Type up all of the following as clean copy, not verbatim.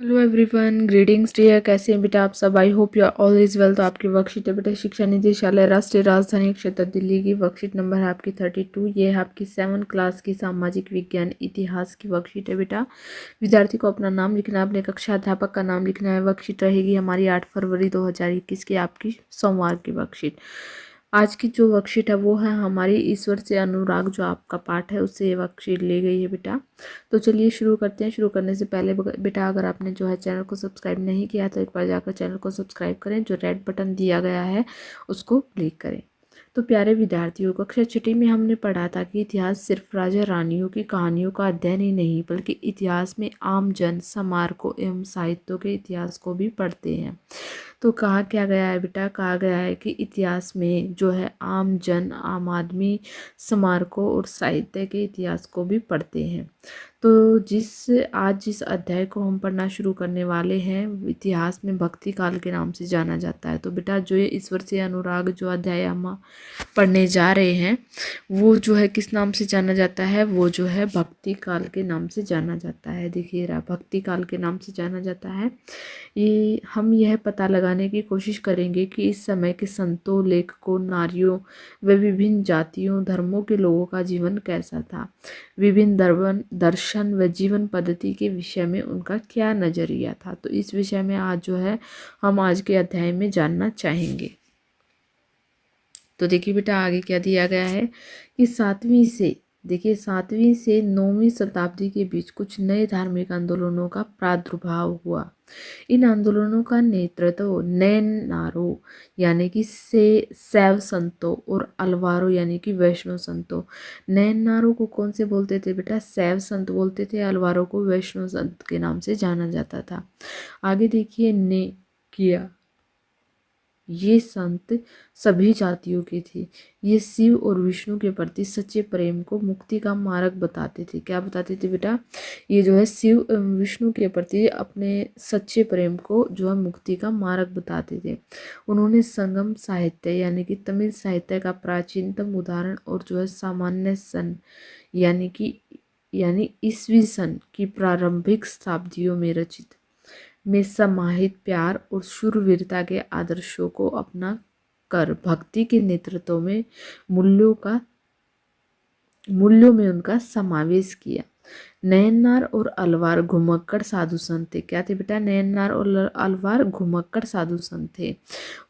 Hello everyone, greetings dear. कैसे हैं बेटा आप सब? I hope you are all is well. तो आपकी वर्कशीट है बेटा शिक्षा निदेशालय राष्ट्रीय राजधानी क्षेत्र दिल्ली की। वर्कशीट नंबर है आपकी 32। ये है आपकी 7 क्लास की सामाजिक विज्ञान इतिहास की वर्कशीट है बेटा। विद्यार्थी को अपना नाम लिखना है, अपने कक्षा अध्यापक का नाम लिखना है। वर्कशीट रहेगी हमारी 8 फरवरी 2021 की, आपकी सोमवार की वर्कशीट। आज की जो वर्कशीट है वो है हमारी ईश्वर से अनुराग, जो आपका पाठ है उससे ये वर्कशीट ली गई है बेटा। तो चलिए शुरू करते हैं। शुरू करने से पहले बेटा अगर आपने जो है चैनल को सब्सक्राइब नहीं किया तो एक बार जाकर चैनल को सब्सक्राइब करें। जो रेड बटन दिया गया है उसको क्लिक करें। तो प्यारे विद्यार्थियों, कक्षा छठी में हमने पढ़ा था कि इतिहास सिर्फ राजा रानियों की कहानियों का अध्ययन ही नहीं, बल्कि इतिहास में आम जन, स्मारकों एवं साहित्यों के इतिहास को भी पढ़ते हैं। तो कहा क्या गया है बेटा? कहा गया है कि इतिहास में जो है आम जन, आम आदमी, स्मारकों और साहित्य के इतिहास को भी पढ़ते हैं। तो आज जिस अध्याय को हम पढ़ना शुरू करने वाले हैं, इतिहास में भक्ति काल के नाम से जाना जाता है। तो बेटा जो ये ईश्वर से अनुराग जो अध्याय हम पढ़ने जा रहे हैं वो जो है किस नाम से जाना जाता है? वो जो है भक्ति काल के नाम से जाना जाता है। देखिए रहा, भक्ति काल के नाम से जाना जाता है। ये हम यह पता लगाने की कोशिश करेंगे कि इस समय के संतों, लेखकों, नारियों व विभिन्न जातियों, धर्मों के लोगों का जीवन कैसा था। विभिन्न दर्शन व जीवन पद्धति के विषय में उनका क्या नजरिया था। तो इस विषय में आज जो है हम आज के अध्याय में जानना चाहेंगे। तो देखिए बेटा आगे क्या दिया गया है कि 7वीं से 9वीं शताब्दी के बीच कुछ नए धार्मिक आंदोलनों का प्रादुर्भाव हुआ। इन आंदोलनों का नेतृत्व नैननारो यानी कि से शैव संतों और अलवारो यानी कि वैष्णव संतों। नैननारो को कौन से बोलते थे बेटा? शैव संत बोलते थे। अलवारो को वैष्णव संत के नाम से जाना जाता था। आगे देखिए, ने किया, ये संत सभी जातियों के थे। ये शिव और विष्णु के प्रति सच्चे प्रेम को मुक्ति का मार्ग बताते थे। क्या बताते थे बेटा? ये जो है शिव एवं विष्णु के प्रति अपने सच्चे प्रेम को जो है मुक्ति का मार्ग बताते थे। उन्होंने संगम साहित्य यानी कि तमिल साहित्य का प्राचीनतम उदाहरण और जो है सामान्य सन यानी ईस्वी सन की प्रारंभिक शताब्दियों में समाहित प्यार और शूरवीरता के आदर्शों को अपना कर भक्ति के नेतृत्व में मूल्यों में उनका समावेश किया। नयननार और अलवार घुमक्कड़ साधु संत थे। क्या थे बेटा? नयननार और अलवार घुमक्कड़ साधु संत थे।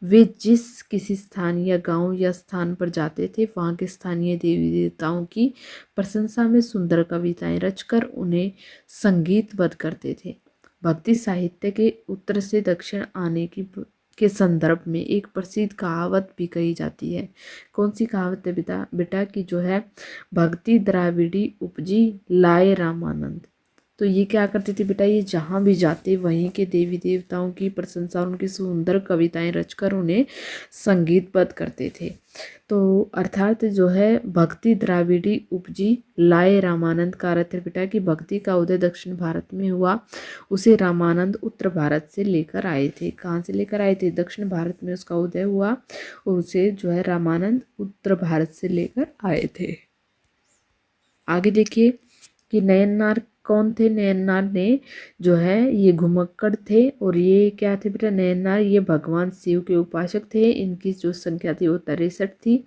वे जिस किसी स्थान या गांव या स्थान पर जाते थे, वहां के स्थानीय देवी देवताओं की प्रशंसा में सुंदर कविताएं रचकर उन्हें संगीतबद्ध करते थे। भक्ति साहित्य के उत्तर से दक्षिण आने के संदर्भ में एक प्रसिद्ध कहावत भी कही जाती है। कौन सी कहावत है बेटा की जो है भक्ति द्राविड़ी उपजी लाए रामानंद। तो ये क्या करते थे बेटा? ये जहाँ भी जाते वहीं के देवी देवताओं की प्रशंसा और उनकी सुंदर कविताएं रचकर उन्हें संगीतबद्ध करते थे। तो अर्थात जो है भक्ति द्राविड़ी उपजी लाए रामानंद का अर्थ है बेटा कि भक्ति का उदय दक्षिण भारत में हुआ, उसे रामानंद उत्तर भारत से लेकर आए थे। कहाँ से लेकर आए थे? दक्षिण भारत में उसका उदय हुआ और उसे जो है रामानंद उत्तर भारत से लेकर आए थे। आगे देखिए कि नयननार कौन थे? नयननार ने जो है ये घुमक्कड़ थे। और ये क्या थे बेटा? नयननार ये भगवान शिव के उपासक थे। इनकी जो संख्या थी वो 63 थी।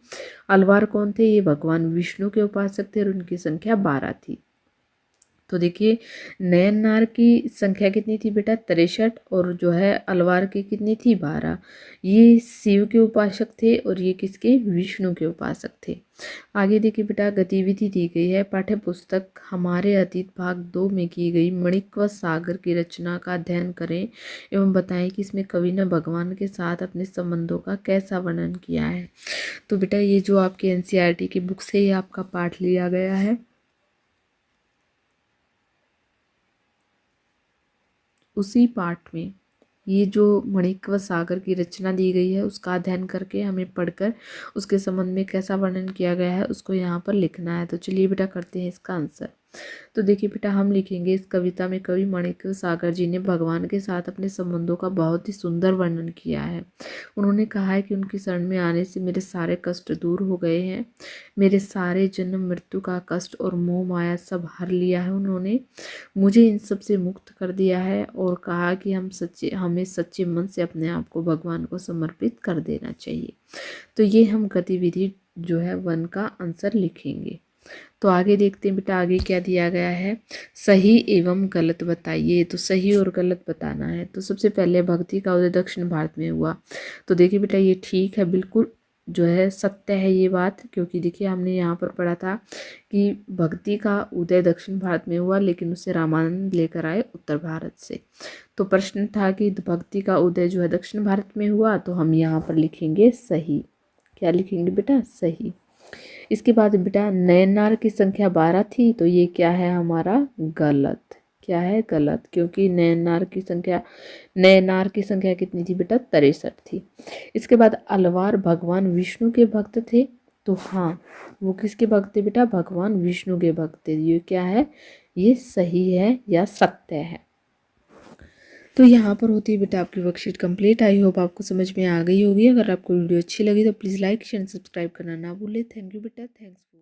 अलवार कौन थे? ये भगवान विष्णु के उपासक थे और उनकी संख्या 12 थी। तो देखिए नयननार की संख्या कितनी थी बेटा? 63। और जो है अलवार की कितनी थी? 12। ये शिव के उपासक थे और ये किसके? विष्णु के उपासक थे। आगे देखिए बेटा गतिविधि दी गई है। पाठ्य पुस्तक हमारे अतीत भाग 2 में की गई मणिक्व सागर की रचना का अध्ययन करें एवं बताएं कि इसमें कवि ने भगवान के साथ अपने संबंधों का कैसा वर्णन किया है। तो बेटा ये जो आपके एनसीईआरटी की बुक से ये आपका पाठ लिया गया है। उसी पाठ में ये जो मणिक्व सागर की रचना दी गई है उसका अध्ययन करके हमें पढ़कर उसके संबंध में कैसा वर्णन किया गया है उसको यहाँ पर लिखना है। तो चलिए बेटा करते हैं इसका आंसर। तो देखिए बेटा, हम लिखेंगे इस कविता में कवि माणिक्य सागर जी ने भगवान के साथ अपने संबंधों का बहुत ही सुंदर वर्णन किया है। उन्होंने कहा है कि उनकी शरण में आने से मेरे सारे कष्ट दूर हो गए हैं, मेरे सारे जन्म मृत्यु का कष्ट और मोह माया सब हर लिया है उन्होंने, मुझे इन सब से मुक्त कर दिया है, और कहा कि हमें सच्चे मन से अपने आप को भगवान को समर्पित कर देना चाहिए। तो ये हम गतिविधि जो है 1 का आंसर लिखेंगे। तो आगे देखते हैं बेटा, आगे क्या दिया गया है। सही एवं गलत बताइए। तो सही और गलत बताना है। तो सबसे पहले भक्ति का उदय दक्षिण भारत में हुआ। तो देखिए बेटा, ये ठीक है, बिल्कुल जो है सत्य है ये बात, क्योंकि देखिए हमने यहाँ पर पढ़ा था कि भक्ति का उदय दक्षिण भारत में हुआ, लेकिन उसे रामानंद लेकर आए उत्तर भारत से। तो प्रश्न था कि भक्ति का उदय जो है दक्षिण भारत में हुआ, तो हम यहाँ पर लिखेंगे सही। क्या लिखेंगे बेटा? सही। इसके बाद बेटा, नैनार की संख्या 12 थी, तो ये क्या है हमारा? गलत। क्या है? गलत, क्योंकि नैनार की संख्या कितनी थी बेटा? 63 थी। इसके बाद अलवार भगवान विष्णु के भक्त थे, तो हाँ, वो किसके भक्त थे बेटा? भगवान विष्णु के भक्त थे। ये क्या है? ये सही है या सत्य है? तो यहाँ पर होती है बेटा आपकी वर्कशीट कंप्लीट। आई होप आपको समझ में आ गई होगी। अगर आपको वीडियो अच्छी लगी तो प्लीज़ लाइक शेयर सब्सक्राइब करना ना भूलें। थैंक यू बेटा। Thanks for